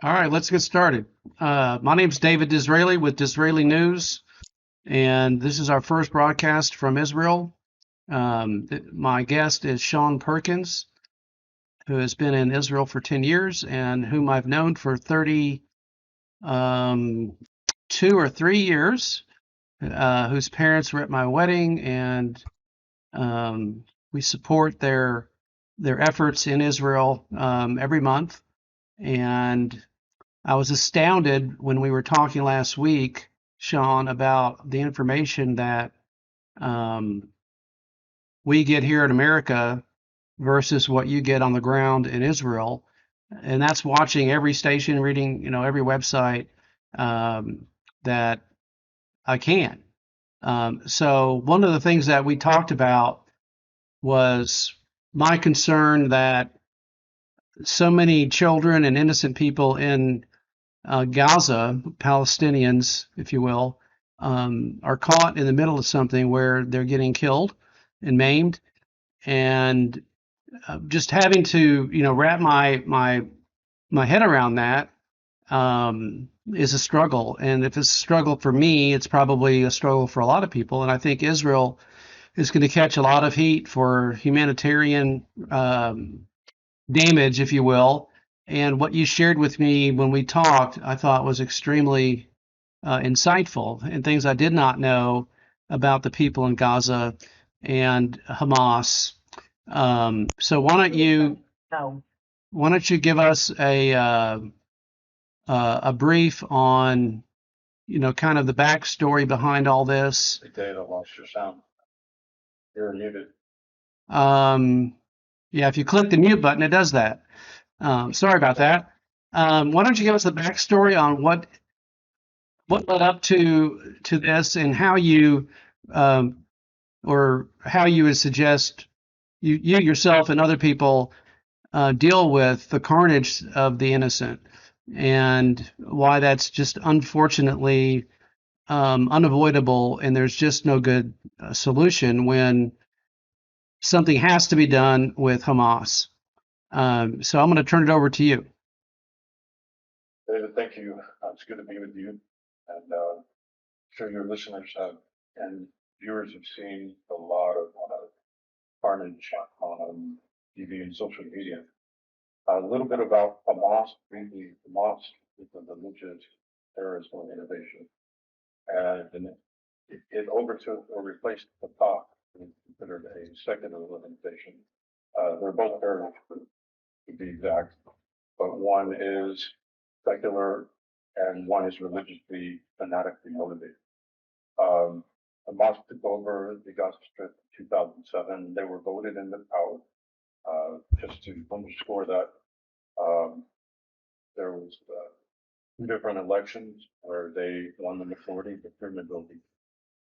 All right, let's get started. My name is David Disraeli with Disraeli News, and this is our first broadcast from Israel. My guest is Sean Perkins, who has been in Israel for 10 years and whom I've known for 2 or 3 years, whose parents were at my wedding, and we support their efforts in Israel every month. And I was astounded when we were talking last week, Sean, about the information that um, we get here in America versus what you get on the ground in Israel. And that's watching every station, reading, every website um, that I can. So one of the things that we talked about was my concern that so many children and innocent people in Gaza, Palestinians, if you will, are caught in the middle of something where they're getting killed and maimed, and just having to, wrap my head around that is a struggle. And if it's a struggle for me, it's probably a struggle for a lot of people. And I think Israel is going to catch a lot of heat for humanitarian damage, if you will. And what you shared with me when we talked, I thought was extremely insightful, and things I did not know about the people in Gaza and Hamas. So why don't you give us a brief on kind of the backstory behind all this? Dave, I lost your sound. You're muted. Yeah, if you click the mute button, it does that. Sorry about that. Why don't you give us the backstory on what led up to this, and how you or how you would suggest you yourself and other people deal with the carnage of the innocent, and why that's just unfortunately unavoidable, and there's just no good solution when something has to be done with Hamas. So I'm going to turn it over to you. David, thank you. It's good to be with you. And I'm sure your listeners have and viewers have seen a lot of carnage on TV and social media. A little bit about Hamas, briefly. Hamas is a religious terrorist organization. And it overtook or replaced Fatah, considered a secular organization. They're both terrorist groups, to be exact, but one is secular and one is religiously fanatically motivated. Um, Hamas took over the Gaza Strip in 2007. They were voted into power. Just to underscore that, um, there was two different elections where they won the majority, the pyramid building,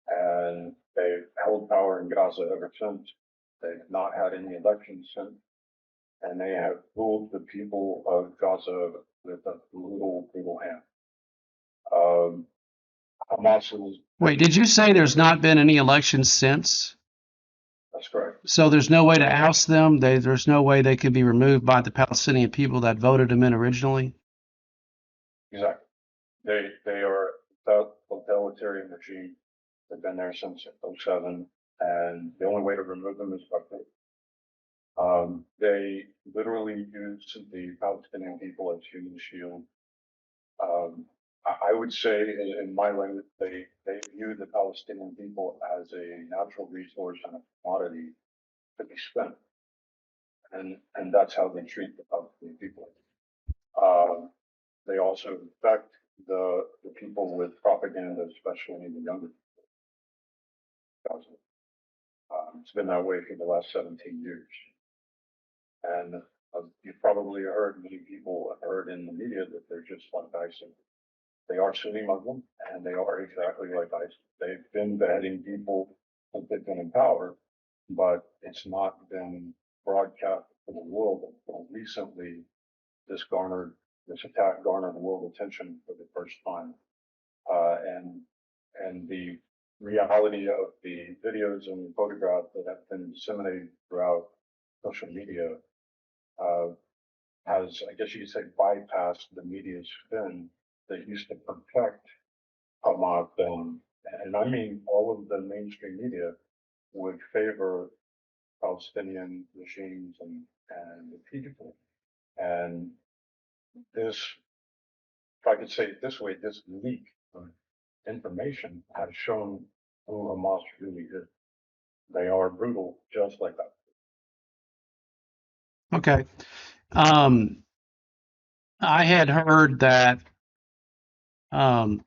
and they've held power in Gaza ever since. They've not had any elections since, and they have ruled the people of Gaza with a brutal, brutal hand. Um, Hamas is, Wait, did you say there's not been any elections since? that's correct. So there's no way to oust them. There's no way they could be removed by the Palestinian people that voted them in originally. Exactly. They are a totalitarian regime. They've been there since '07, and the only way to remove them is by vote. They literally use the Palestinian people as human shield. I would say, in my language, they view the Palestinian people as a natural resource and a commodity to be spent, and that's how they treat the Palestinian people. Um, they also infect the people with propaganda, especially the younger people. It's been that way for the last 17 years. And you've probably heard, many people have heard in the media that they're just like ISIS. They are Sunni Muslim, and they are exactly like ISIS. They've been beheading people since they've been in power, but it's not been broadcast to the world until recently. This attack garnered world attention for the first time, and the reality of the videos and photographs that have been disseminated throughout social media, uh, has, I guess you could say, bypassed the media spin that used to protect Hamas. And I mean, all of the mainstream media would favor Palestinian regimes and the people. And this, if I could say it this way, this leak of information has shown who Hamas really is. They are brutal, just like that. Okay. Um, I had heard that um,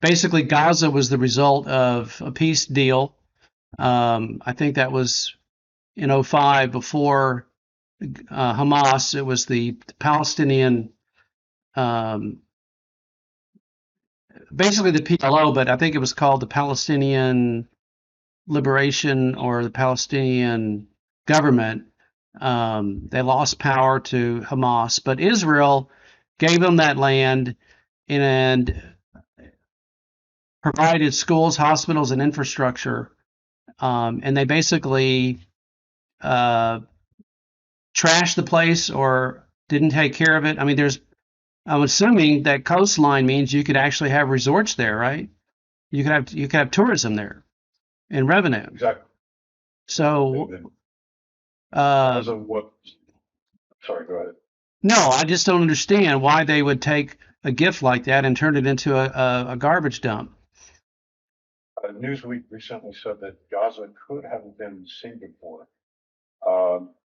basically Gaza was the result of a peace deal. I think that was in '05 before Hamas. It was the Palestinian, um, basically the PLO, but I think it was called the Palestinian Liberation or the Palestinian government. They lost power to Hamas, but Israel gave them that land and provided schools, hospitals, and infrastructure. And they basically uh, trashed the place or didn't take care of it. I mean, I'm assuming that coastline means you could actually have resorts there, right? You could have tourism there and revenue. Exactly. So Because uh, of what, sorry, go ahead. no, I just don't understand why they would take a gift like that and turn it into a garbage dump. Newsweek recently said that Gaza could have been Singapore.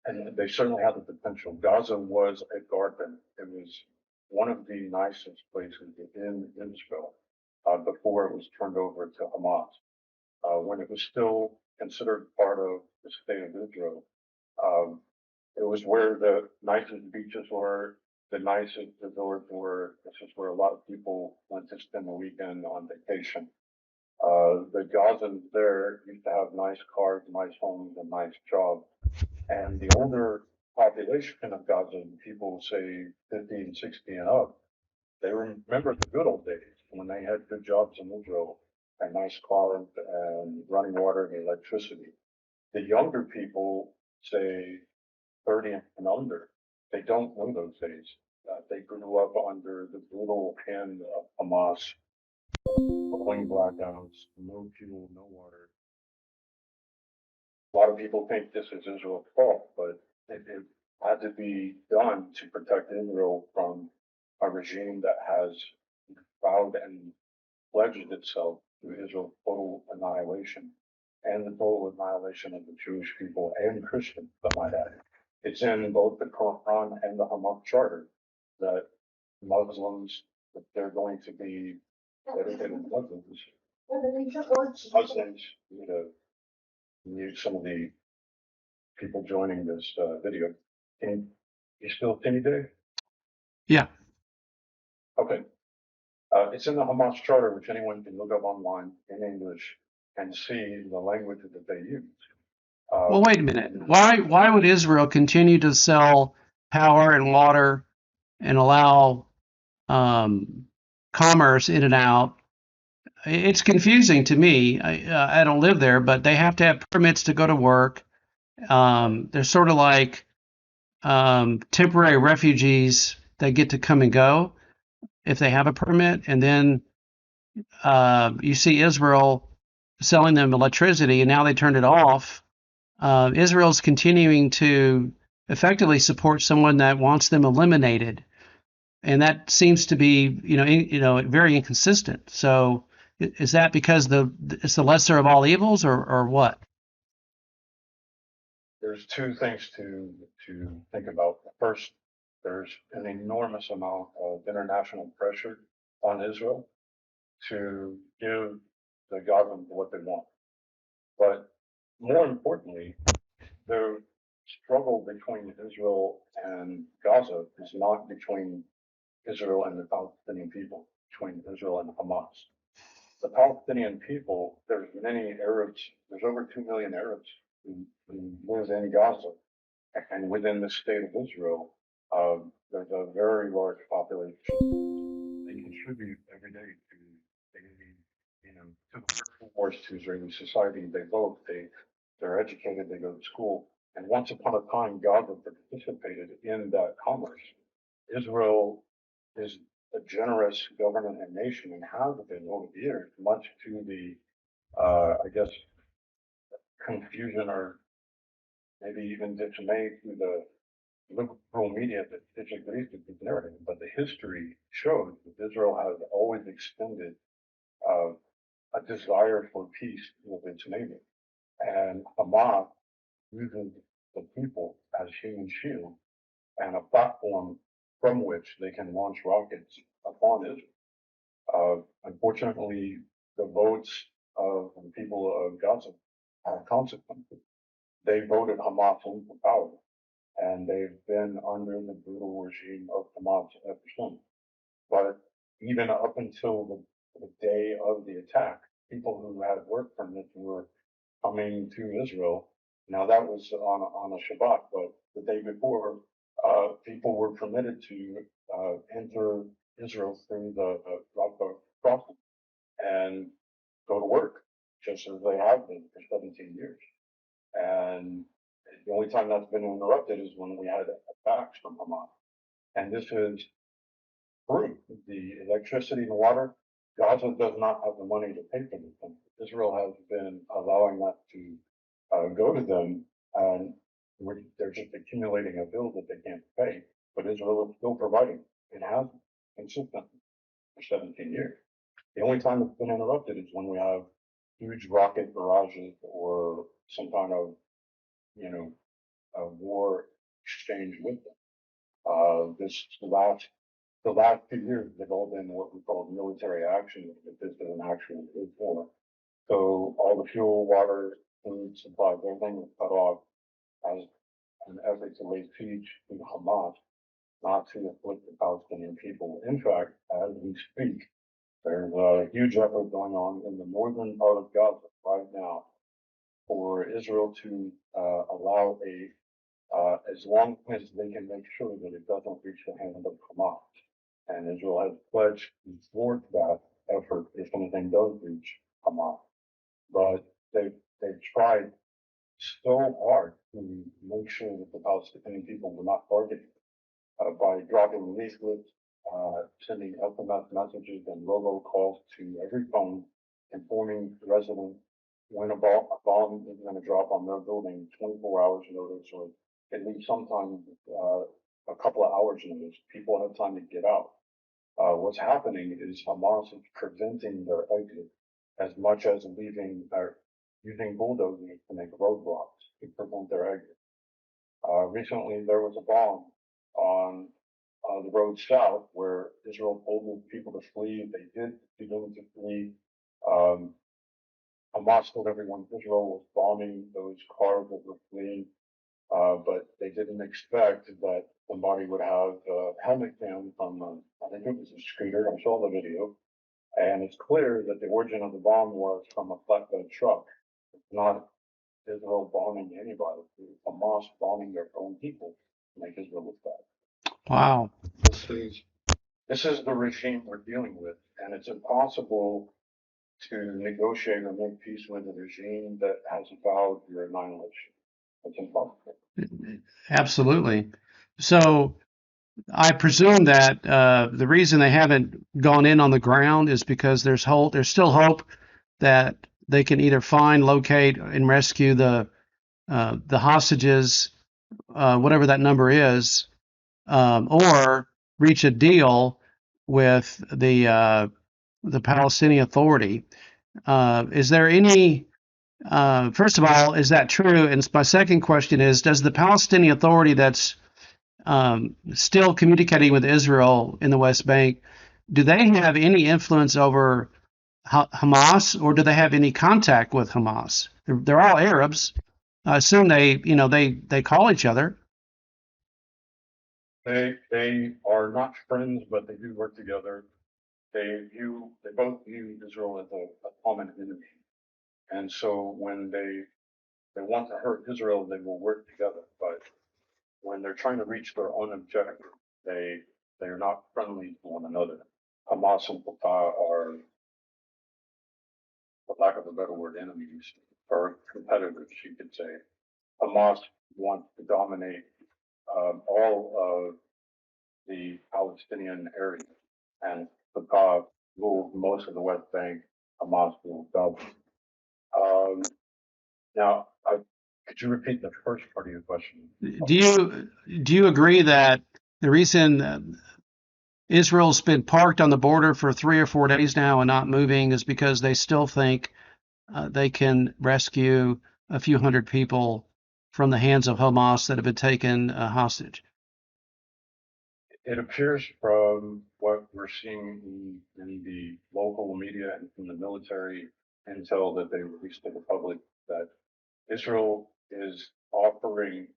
And they certainly had the potential. Gaza was a garden. It was one of the nicest places in Israel before it was turned over to Hamas. When it was still considered part of the state of Israel, um, it was where the nicest beaches were, the nicest resorts were. This is where a lot of people went to spend the weekend on vacation. The Gazans there used to have nice cars, nice homes, and nice jobs. And the older population of Gaza, people say 50 and 60 and up, they remember the good old days when they had good jobs in Israel and nice cars and running water and electricity. The younger people, say 30 and under, they don't know those days. They grew up under the brutal hand of Hamas, rolling blackouts, no fuel, no water. A lot of people think this is Israel's fault, but it had to be done to protect Israel from a regime that has vowed and pledged itself to Israel's total annihilation and the total annihilation of the Jewish people and Christians, I might add. It's in both the Quran and the Hamas Charter that Muslims, that they're going to be dedicated Muslims, Muslims, mute some of the people joining this video. Can you still see me, Dave? Yeah. Okay. It's in the Hamas Charter, which anyone can look up online in English and see the language that they use. Well, wait a minute. Why would Israel continue to sell power and water and allow commerce in and out? It's confusing to me. I don't live there, but they have to have permits to go to work. They're sort of like temporary refugees that get to come and go if they have a permit, and then you see Israel selling them electricity, and now they turned it off. Israel's continuing to effectively support someone that wants them eliminated, and that seems to be, very inconsistent. So, is that because it's the lesser of all evils, or what? There's two things to think about. First, there's an enormous amount of international pressure on Israel to give the government what they want. But more importantly, the struggle between Israel and Gaza is not between Israel and the Palestinian people, between Israel and Hamas. The Palestinian people, there's many Arabs, there's over 2 million Arabs who live in Gaza. And within the state of Israel, there's a very large population. They contribute every day to daily, to the workforce, to Israeli society. They vote, they're educated, they go to school. And once upon a time, Gaza participated in that commerce. Israel is a generous government and nation and has been over the years, much to the, I guess, confusion or maybe even dismay to the liberal media that disagrees with this narrative. But the history shows that Israel has always extended uh, a desire for peace with its neighbor. And Hamas uses the people as human shield and a platform from which they can launch rockets upon Israel. Unfortunately, the votes of the people of Gaza have consequences. They voted Hamas into power, and they've been under the brutal regime of Hamas ever since. But even up until the day of the attack, people who had work permits were coming to Israel. Now that was on a Shabbat, but the day before, people were permitted to enter Israel through the Rafah crossing and go to work, just as they have been for 17 years. And the only time that's been interrupted is when we had attacks from Hamas. And this is free. The electricity and water, Gaza does not have the money to pay for this. Israel has been allowing that to go to them, and they're just accumulating a bill that they can't pay. But Israel is still providing. It has consistently for 17 years. The only time it's been interrupted is when we have huge rocket barrages or some kind of, you know, a war exchange with them. The last 2 years, they've all been what we call military action, but this is an actual war. So all the fuel, water, food supplies, everything was cut off as an effort to lay siege to Hamas, not to afflict the Palestinian people. In fact, as we speak, there's a huge effort going on in the northern part of Gaza right now for Israel to allow as long as they can make sure that it doesn't reach the hand of Hamas. And Israel has pledged to thwart that effort if anything does reach Hamas. But they've tried so hard to make sure that the Palestinian people were not targeted by dropping leaflets, sending SMS messages and robocalls to every phone, informing residents when a bomb is going to drop on their building, 24 hours notice, or at least sometimes a couple of hours notice. People have time to get out. What's happening is Hamas is preventing their exit as much as leaving or using bulldozers to make roadblocks to prevent their exit. Recently, there was a bomb on the road south where Israel told the people to flee. They did begin to flee. Um, Hamas told everyone Israel was bombing those cars that were fleeing, but they didn't expect that somebody would have a helmet cam from, I think it was a scooter. I saw the video. And it's clear that the origin of the bomb was from a flatbed truck. It's not Israel bombing anybody. It's Hamas bombing their own people to make Israel look bad. Wow. This is this is the regime we're dealing with, and it's impossible to negotiate or make peace with a regime that has vowed your annihilation. It's impossible. Absolutely. So I presume that the reason they haven't gone in on the ground is because there's still hope that they can either find, locate, and rescue the hostages, whatever that number is, or reach a deal with the Palestinian Authority. Is there any first of all, is that true? And my second question is, does the Palestinian Authority that's still communicating with Israel in the West Bank, do they have any influence over Hamas, or do they have any contact with Hamas? They're all Arabs. I assume they call each other. They are not friends, but they do work together. They both view Israel as a common enemy. And so when they want to hurt Israel, they will work together. But when they're trying to reach their own objective, they are not friendly to one another. Hamas and Fatah are, for lack of a better word, enemies or competitors, you could say. Hamas wants to dominate all of the Palestinian area, and Fatah ruled most of the West Bank. Hamas ruled Gaza. Um, now, could you repeat the first part of your question? Do you agree that the reason Israel's been parked on the border for 3 or 4 days now and not moving is because they still think they can rescue a few hundred people from the hands of Hamas that have been taken hostage? It appears from what we're seeing in the local media and from the military intel that they released to the public that Israel is offering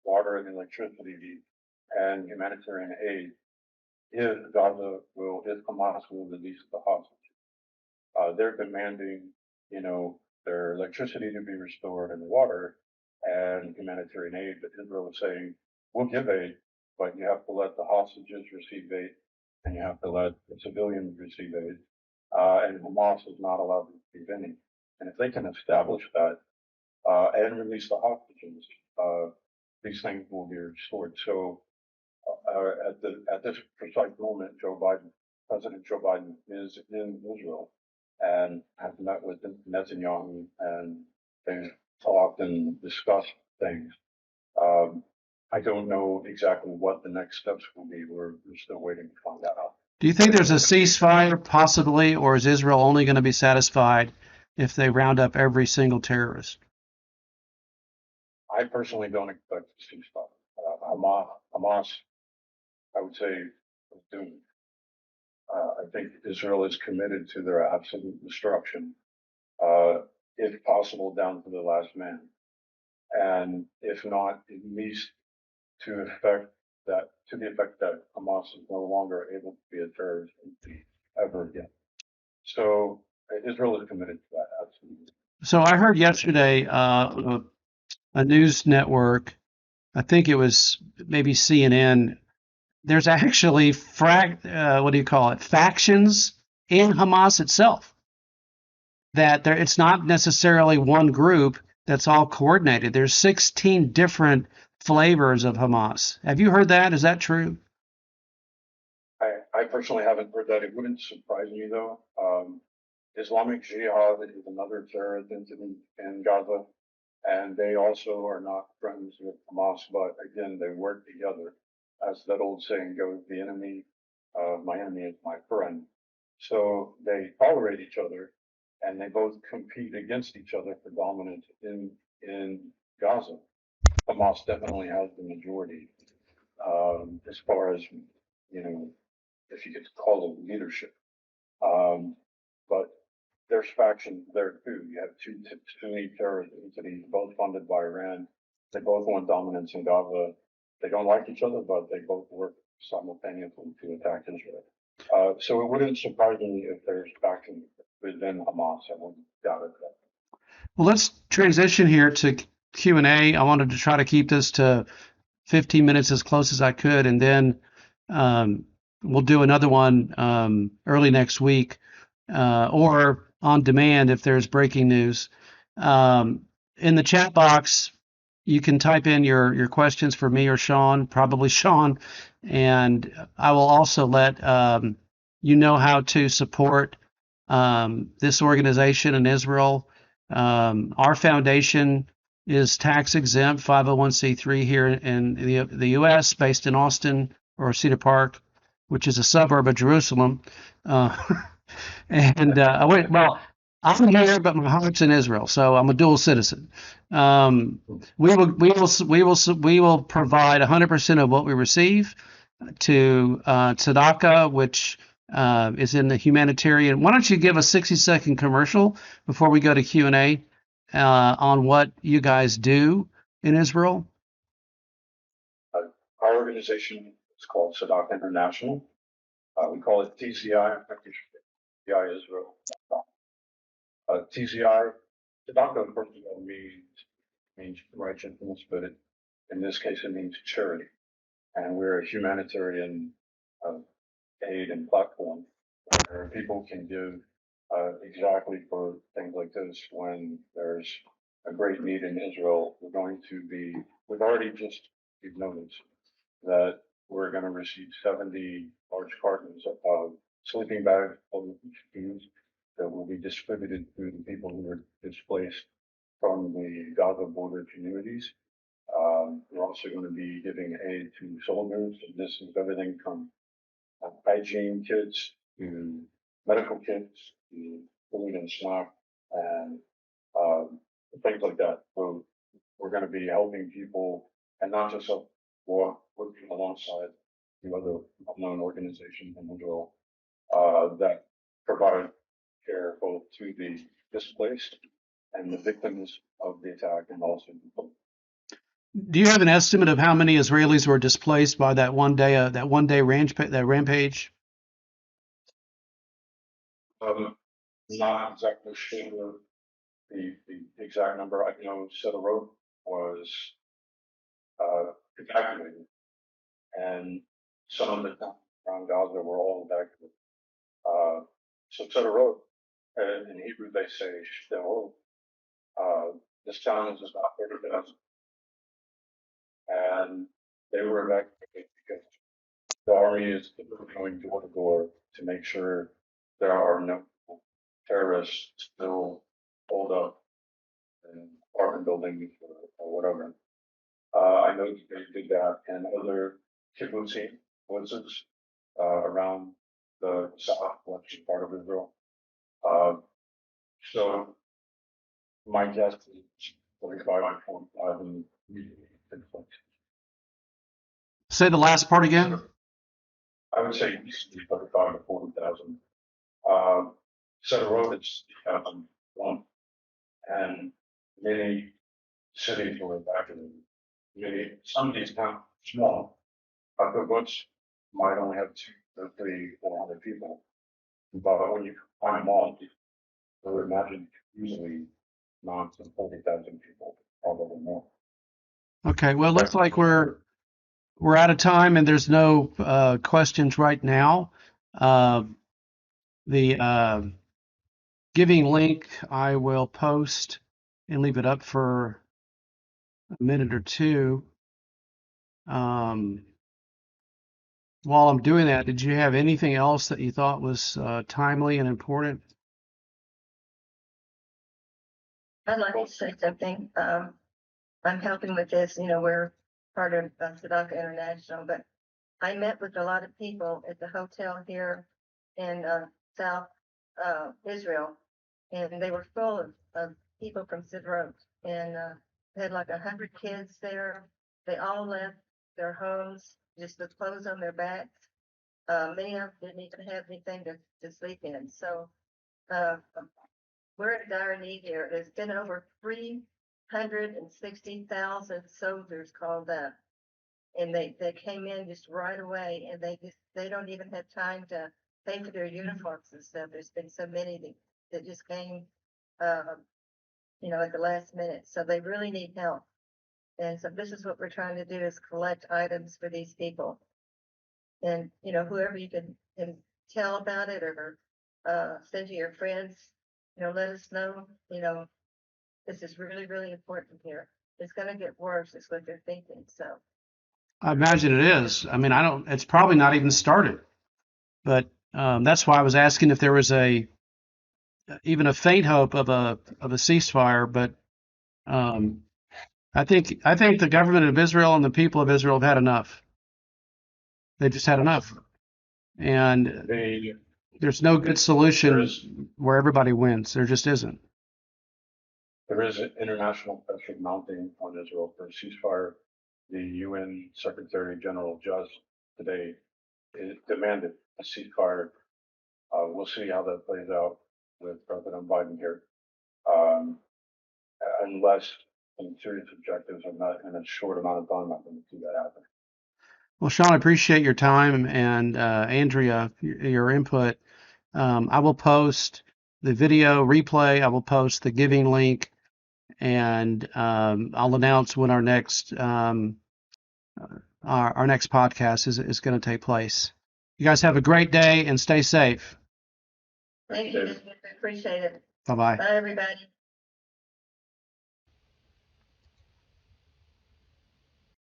water and electricity and humanitarian aid if Hamas will release the hostages. They're demanding, their electricity to be restored and water and humanitarian aid. But Israel is saying, we'll give aid, but you have to let the hostages receive aid and you have to let the civilians receive aid. And Hamas is not allowed to receive any. And if they can establish that and release the hostages, these things will be restored. So at this precise moment, President Joe Biden is in Israel and has met with Netanyahu and they've talked and discussed things. Um, I don't know exactly what the next steps will be. We're still waiting to find out. Do you think there's a ceasefire possibly, or is Israel only going to be satisfied if they round up every single terrorist? I personally don't expect a ceasefire. Hamas, I would say, is doomed. I think Israel is committed to their absolute destruction, uh, if possible, down to the last man. And if not, at least to the effect that Hamas is no longer able to be a terrorist entity ever again. So Israel is committed to that, absolutely. So I heard yesterday a news network, I think it was maybe CNN. There's actually what do you call it? Factions in Hamas itself. It's not necessarily one group that's all coordinated. There's 16 different flavors of Hamas. Have you heard that? Is that true? I personally haven't heard that. It wouldn't surprise me though. Islamic Jihad is another terrorist entity in Gaza, and they also are not friends with Hamas, but again, they work together. As that old saying goes, my enemy is my friend. So they tolerate each other, and they both compete against each other for dominance in Gaza. Hamas definitely has the majority as far as if you could call it leadership. Um, but there's factions there too. You have two Sunni terrorist entities, both funded by Iran. They both want dominance in Gaza. They don't like each other, but they both work simultaneously to attack Israel. So it wouldn't surprise me if there's factions within Hamas. I wouldn't doubt it. Well, let's transition here to Q&A. I wanted to try to keep this to 15 minutes as close as I could, and then um, we'll do another one early next week or on demand if there's breaking news. In the chat box, you can type in your questions for me or Sean, probably Sean, and I will also let you know how to support this organization in Israel. Our foundation is tax exempt 501c3 here in the U.S., based in Austin or Cedar Park, which is a suburb of Jerusalem. Uh, and well, I'm here, but my heart's in Israel, so I'm a dual citizen. We will provide 100% of what we receive to tzedakah, which is in the humanitarian. Why don't you give a 60-second commercial before we go to Q&A on what you guys do in Israel? Our organization is called Tzedakah International. We call it TCI, TCI Israel. TCI, Tzedakah, first of all, means righteousness, but in this case, it means charity. And we're a humanitarian aid and platform where people can give exactly for things like this when there's a great need in Israel. We've already just we've noticed that we're going to receive 70 large cartons of sleeping bags full of food that will be distributed to the people who were displaced from the Gaza border communities. We're also going to be giving aid to soldiers. This is everything from hygiene kits to medical kits to food and snack and um, things like that. So we're going to be helping people and not just working alongside the other unknown organizations in Israel that provide care both to the displaced and the victims of the attack and also Do you have an estimate of how many Israelis were displaced by that one day that rampage? not exactly sure the exact number. I know Sderot was evacuated, and some of the towns around Gaza were all evacuated. So Sderot, in Hebrew they say Shderot. This town is about 30,000, and they were evacuated because the army is going door to door to make sure there are no terrorists still hold up in apartment buildings or whatever. I know they did that in other kibbutzim, blizzards, around the southwestern part of Israel. Uh, so my guess is 45 to 45 in place. Say the last part again. I would say easily 35 to 40,000. Sderot is 2001, and many cities were evacuated. Some of these towns are small, but which might only have 2 or 3, 400 people. But when you combine them all, I would imagine usually not to 40,000 people, probably more. Okay, well, it looks like we're out of time, and there's no questions right now. The giving link I will post and leave it up for a minute or two. While I'm doing that, did you have anything else that you thought was timely and important? I'd like to say something. I'm helping with this, we're part of Tzedakah International, but I met with a lot of people at the hotel here in South Israel, and they were full of people from Sderot, and they had like 100 kids there. They all left their homes just with clothes on their backs. Many of them didn't even have anything to sleep in. So we're in dire need here. There's been over 360,000 soldiers called up, and they came in just right away, and they don't even have time to pay for their uniforms and stuff. There's been so many that just came, at the last minute. So they really need help. And so this is what we're trying to do, is collect items for these people. And, whoever you can tell about it or send to your friends, let us know, this is really, really important here. It's going to get worse, is what they're thinking. So I imagine it is. I mean, it's probably not even started, but that's why I was asking if there was even a faint hope of a ceasefire. But I think the government of Israel and the people of Israel have had enough. They just had enough, and there's no good solution where everybody wins. There just isn't. There is international pressure mounting on Israel for a ceasefire. The UN Secretary General just today demanded a ceasefire. We'll see how that plays out with President Biden here, unless some serious objectives are met in a short amount of time. I'm going to see that happen. Well, Sean, I appreciate your time, and Andrea, your input. I will post the video replay. I will post the giving link, and I'll announce when our next podcast is going to take place. You guys have a great day and stay safe. thank you. Appreciate it. Bye-bye. Bye, everybody.